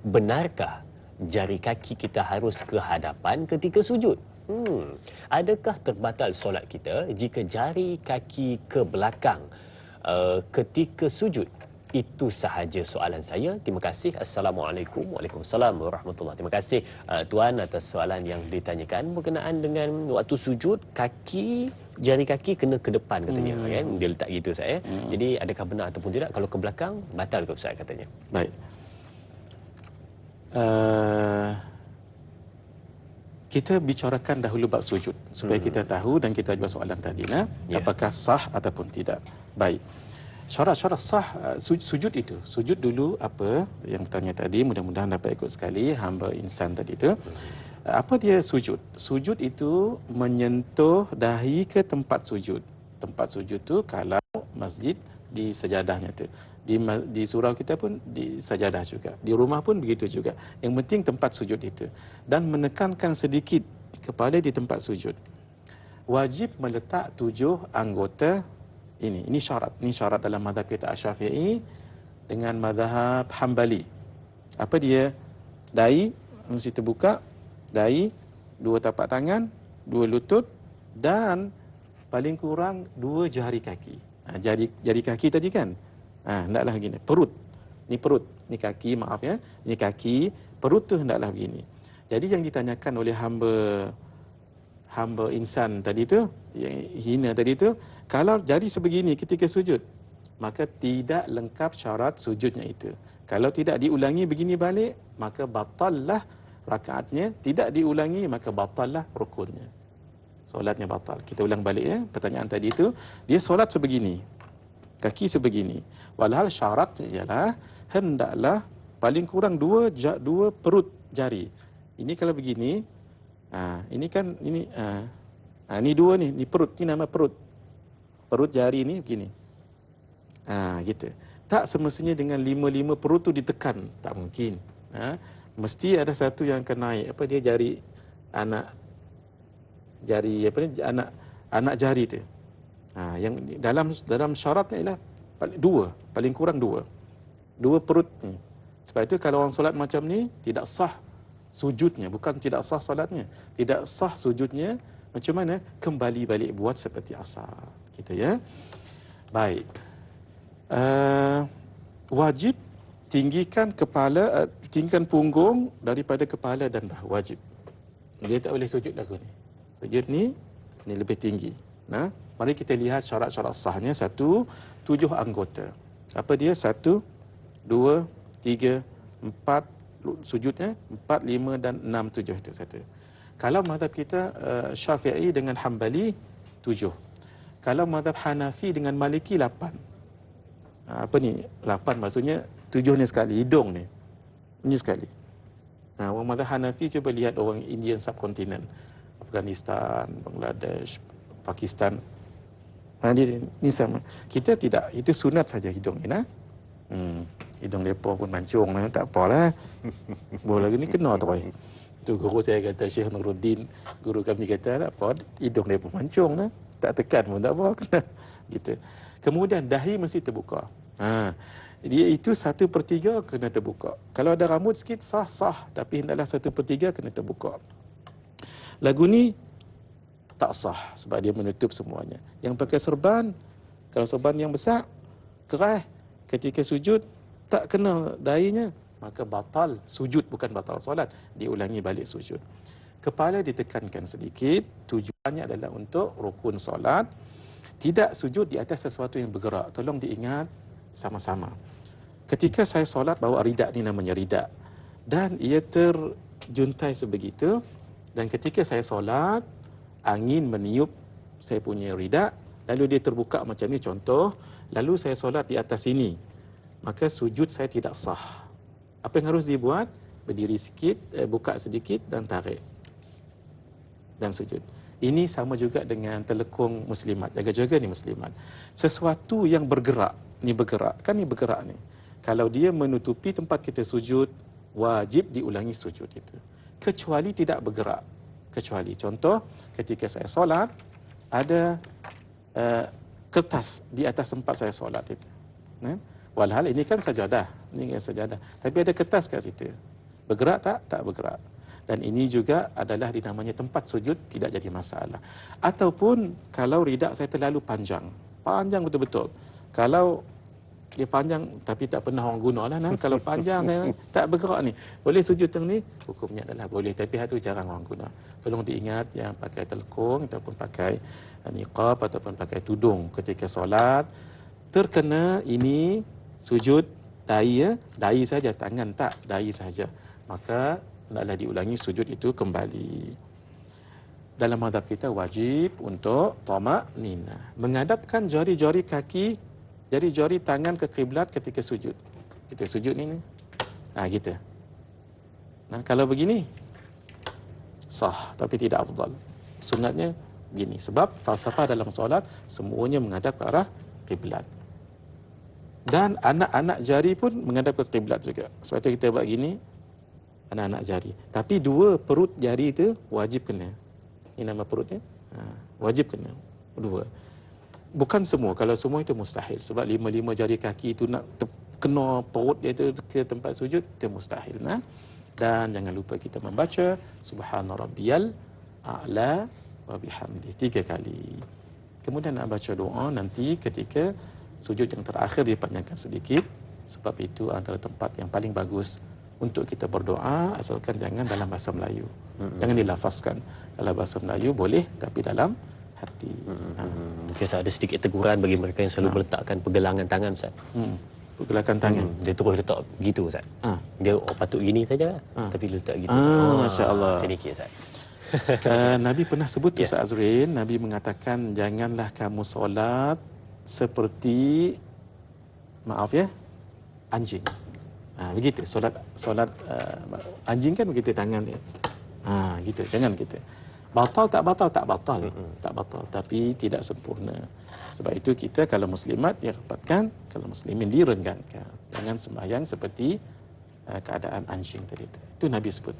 Benarkah jari kaki kita harus ke hadapan ketika sujud? Adakah terbatal solat kita jika jari kaki ke belakang ketika sujud? Itu sahaja soalan saya. Terima kasih. Assalamualaikum. Waalaikumsalam warahmatullahi. Terima kasih Tuan atas soalan yang ditanyakan berkenaan dengan waktu sujud, jari kaki kena ke depan katanya kan. Dia letak gitu saya. Jadi adakah benar ataupun tidak? Kalau ke belakang batal ke Ustaz katanya. Baik. Kita bicarakan dahulu bab sujud supaya kita tahu dan kita jawab soalan tadi apakah sah ataupun tidak. Baik. Syarat-syarat sah sujud itu. Sujud dulu apa yang bertanya tadi, mudah-mudahan dapat ikut sekali hamba insan tadi itu. Apa dia sujud? Sujud itu menyentuh dahi ke tempat sujud. Tempat sujud tu kalau masjid di sajadahnya tu. Di surau kita pun di sajadah juga. Di rumah pun begitu juga. Yang penting tempat sujud itu. Dan menekankan sedikit kepala di tempat sujud. Wajib meletak 7 anggota ini syarat. Ini syarat dalam mazhab kita Asy-Syafi'i dengan mazhab Hambali. Apa dia? Dahi mesti terbuka, dahi, 2 tapak tangan, 2 lutut dan paling kurang 2 jari kaki. Jari kaki tadi kan? Hendaklah begini. Perut. Ni perut. Ni kaki, maaf ya. Ni kaki, perut tu hendaklah begini. Jadi yang ditanyakan oleh hamba insan tadi tu, yang hina tadi tu, kalau jari sebegini ketika sujud, maka tidak lengkap syarat sujudnya itu. Kalau tidak diulangi begini balik, maka batallah rakaatnya. Tidak diulangi, maka batallah rukunnya. Solatnya batal. Kita ulang balik ya, pertanyaan tadi itu. Dia solat sebegini, kaki sebegini. Walhal syarat ialah hendaklah paling kurang 2 perut jari. Ini kalau begini, ini kan ini 2 ni perut, ni nama perut. Perut jari ni begini. Gitu. Tak semestinya dengan 5 perut tu ditekan, tak mungkin. Mesti ada satu yang akan naik. Apa dia jari anak jari tu. Yang dalam syaratnya ialah 2, paling kurang 2 perut ni. Sebab itu kalau orang solat macam ni tidak sah sujudnya, bukan tidak sah solatnya, tidak sah sujudnya. Macam mana? Kembali balik buat seperti asal, gitu ya. Baik. Wajib tinggikan punggung daripada kepala dan bahu, wajib. Dia tak boleh sujud lagu ni. Sujud ni lebih tinggi. Mari kita lihat syarat-syarat sahnya. 1, 7 anggota. Apa dia? 1, 2, 3, 4, sujudnya 4, 5 dan 6, 7 itu satu. Kalau mazhab kita Syafi'i dengan Hambali 7. Kalau mazhab Hanafi dengan Maliki 8. Apa ni? 8 maksudnya 7 ni sekali, hidung ni. Ini sekali. Orang mazhab Hanafi cuba lihat orang Indian subkontinent, Afghanistan, Bangladesh, Pakistan. Ini sama. Kita tidak, itu sunat saja hidung ni hidung mereka pun mancung tak apalah. Boleh lagi ni kena tu. Tu guru saya kata, Syekh Nuruddin, guru kami kata tak apa, hidung mereka pun mancung tak tekan pun tak apa, kena gitu. Kemudian dahi mesti terbuka. Dia itu 1/3 kena terbuka. Kalau ada rambut sikit sah, tapi hendaklah 1/3 kena terbuka. Lagu ni tak sah sebab dia menutup semuanya. Yang pakai serban, kalau serban yang besar, kerah, ketika sujud tak kena dahinya, maka batal sujud, bukan batal solat. Diulangi balik sujud. Kepala ditekankan sedikit, tujuannya adalah untuk rukun solat. Tidak sujud di atas sesuatu yang bergerak. Tolong diingat sama-sama. Ketika saya solat bawa ridak, ni namanya ridak, dan ia terjuntai sebegitu, dan ketika saya solat angin meniup saya punya ridak, lalu dia terbuka macam ni contoh, lalu saya solat di atas sini, maka sujud saya tidak sah. Apa yang harus dibuat? Berdiri sikit, buka sedikit dan tarik dan sujud. Ini sama juga dengan telekung muslimat. Jaga-jaga ni muslimat. Sesuatu yang bergerak, ni bergerak. Kan ni bergerak ni. Kalau dia menutupi tempat kita sujud, wajib diulangi sujud itu. Kecuali tidak bergerak. Kecuali, contoh, ketika saya solat, ada kertas di atas tempat saya solat itu. Walhal ini kan sajadah. Ini kan sajadah. Tapi ada kertas kat situ. Bergerak tak? Tak bergerak. Dan ini juga adalah dinamanya tempat sujud, tidak jadi masalah. Ataupun kalau ridak saya terlalu panjang. Panjang betul-betul. Kalau dia panjang tapi tak pernah orang guna lah. Nah. Kalau panjang saya tak bergerak ni. Boleh sujud teng ni? Hukumnya adalah boleh. Tapi hal tu jarang orang guna. Tolong diingat yang pakai telekung ataupun pakai niqab ataupun pakai tudung ketika solat. Terkena ini sujud dahi ya. Dahi saja, tangan tak. Dahi saja. Maka hendaklah diulangi sujud itu kembali. Dalam mazhab kita wajib untuk tamak nina. Menghadapkan jari-jari kaki, jari-jari tangan ke kiblat ketika sujud. Kita sujud ni. Gitu. Nah, kalau begini sah tapi tidak afdal. Sunatnya begini. Sebab falsafah dalam solat semuanya menghadap ke arah kiblat. Dan anak-anak jari pun menghadap ke kiblat juga. Sebab itu kita buat gini, anak-anak jari. Tapi dua perut jari itu wajib kena. Ini nama perutnya. Wajib kena. Dua. Bukan semua. Kalau semua itu mustahil. Sebab lima jari kaki itu nak kena perut dia itu ke tempat sujud, itu mustahil. Nah? Dan jangan lupa kita membaca Subhana Rabbiyal A'la wa bihamdi 3 kali. Kemudian nak baca doa nanti ketika sujud yang terakhir dipanjangkan sedikit. Sebab itu antara tempat yang paling bagus untuk kita berdoa, asalkan jangan dalam bahasa Melayu. Jangan dilafazkan. Dalam bahasa Melayu boleh, tapi dalam hati. Mungkin ada sedikit teguran bagi mereka yang selalu meletakkan pergelangan tangan, Ustaz. Pergerakan tangan. Dia terus letak begitu, Ustaz. Dia patut gini saja, tapi letak gitu. Masya Allah. Sedikit, Ustaz. Nabi pernah sebut tu, Ustaz Azrin. Nabi mengatakan, janganlah kamu solat seperti, maaf ya, anjing. Begitu. Solat anjing kan begitu tangan dia. Gitu. Jangan gitu. Batal tak batal? Tak batal. Tak batal. Tapi tidak sempurna. Sebab itu kita kalau muslimat dirapatkan, kalau muslimin direnggankan. Jangan sembahyang seperti keadaan anjing tadi. Itu Nabi sebut.